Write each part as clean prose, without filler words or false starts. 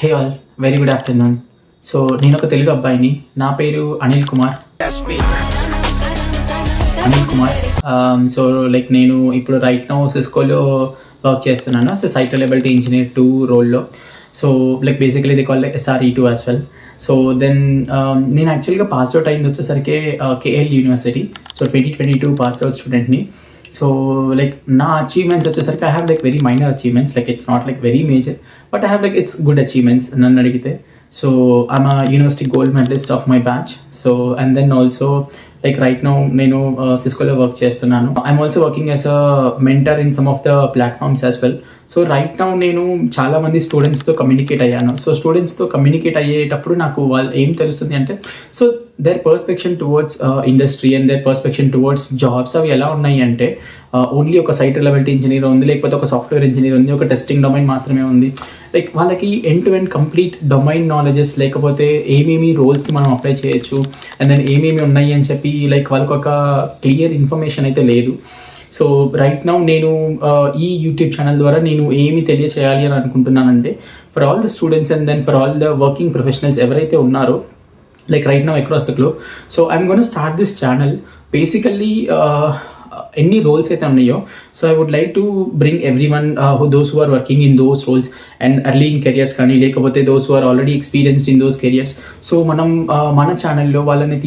Hey all, very good afternoon. So నేను ఒక తెలుగు అబ్బాయిని. నా పేరు అనిల్ కుమార్. సో లైక్ నేను ఇప్పుడు రైట్ నౌ సిస్కోలో వర్క్ చేస్తున్నాను. సో సైట్ రిలయబిలిటీ ఇంజనీర్ 2 రోల్లో. So like basically they call SRE2 as well. So then నేను యాక్చువల్గా పాస్ అవుట్ అయింది వచ్చేసరికి KL university. So 2022 pass out స్టూడెంట్ని. సో లైక్ నా అచీవ్మెంట్స్ వచ్చేసరికి I have like very minor achievements, like it's not like very major, but I have like it's good achievements నన్ను అడిగితే. So I'm a university gold medallist of my batch. So and then also like right now నేను సిస్కోలో work చేస్తున్నాను. I'm also working as a mentor in some of the platforms as well. So right now నేను చాలామంది స్టూడెంట్స్తో communicate అయ్యాను. So స్టూడెంట్స్తో communicate అయ్యేటప్పుడు నాకు వాళ్ళు ఏం తెలుస్తుంది అంటే, so their perception towards industry and their perception towards jobs అవి ఎలా ఉన్నాయి అంటే, ఓన్లీ ఒక సైట్ రిలయబిలిటీ ఇంజనీర్ ఉంది, లేకపోతే ఒక సాఫ్ట్వేర్ ఇంజనీర్ ఉంది, ఒక టెస్టింగ్ డొమైన్ మాత్రమే ఉంది. లైక్ వాళ్ళకి end to end complete domain knowledges, లేకపోతే ఏమేమి రోల్స్కి మనం అప్లై చేయొచ్చు అండ్ దెన్ ఏమేమి ఉన్నాయి అని చెప్పి లైక్ వాళ్ళకి ఒక క్లియర్ ఇన్ఫర్మేషన్ అయితే లేదు. సో రైట్ నౌ నేను ఈ యూట్యూబ్ ఛానల్ ద్వారా నేను ఏమి తెలియచేయాలి అని అనుకుంటున్నానంటే, for all the students and then for all the working professionals ఎవరైతే ఉన్నారో like right now across the globe. So I'm going to start this channel basically ఎన్ని రోల్స్ అయితే ఉన్నాయో, so I would like to bring everyone those who are working in those roles and early in careers కానీ, లేకపోతే those who are already experienced in those careers. So మనం మన ఛానల్లో వాళ్ళని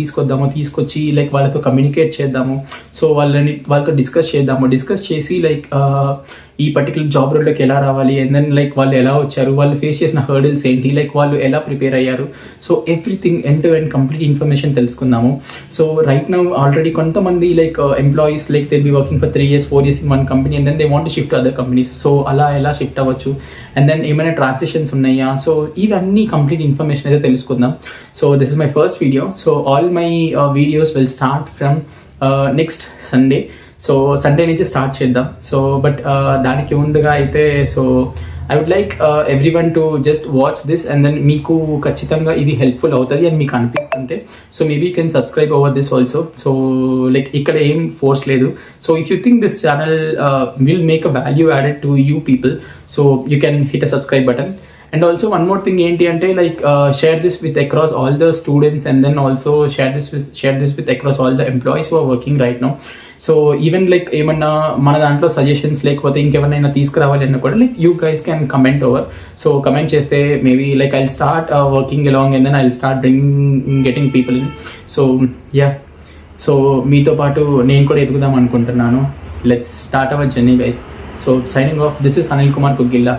తీసుకొచ్చి లైక్ వాళ్ళతో కమ్యూనికేట్ చేద్దాము. సో వాళ్ళతో డిస్కస్ చేసి లైక్ ఈ పర్టికులర్ జాబ్ రోల్లోకి ఎలా రావాలి అండ్ దెన్ లైక్ వాళ్ళు ఎలా వచ్చారు, వాళ్ళు ఫేస్ చేసిన హర్డిల్స్ ఏంటి, లైక్ వాళ్ళు ఎలా ప్రిపేర్ అయ్యారు, so everything end to end complete information తెలుసుకుందాము. సో రైట్ నౌ ఆల్రెడీ కొంతమంది like employees like they be working for 3 years 4 years in one company and then they want to shift to other companies. So అలా ఎలా shift అవ్వచ్చు and then ఏమైనా transitions ఉన్నాయా, so ఇవన్నీ complete information అయితే తెలుసుకుందాం. So this is my first video. So all my videos will start from next Sunday. So Sunday నుంచి start చేద్దాం. సో బట్ దానికి ముందుగా అయితే so I would like everyone to just watch this and then మీకు ఖచ్చితంగా ఇది helpful అవుతుంది అని మీకు అనిపిస్తుంటే, so maybe you can subscribe over this also. So like ఇక్కడ ఏం ఫోర్స్ లేదు. So if you think this channel will make a value added to you people, so you can hit a subscribe button. And also one more thing ఏంటి అంటే like share this with across all the students and then also share this with across all the employees who are working right now. So even like ఏమన్నా మన దాంట్లో suggestions లేకపోతే ఇంకెవరైనా తీసుకురావాలి అన్న కూడా like you guys can comment over. So comment చేస్తే maybe like I'll start working along and then I'll start getting people in. So yeah, so మీతో పాటు నేను కూడా ఎదుగుదాం అనుకుంటున్నాను. Let's start our journey guys. So signing off, this is Anil Kumar కుగ్గిల్లా.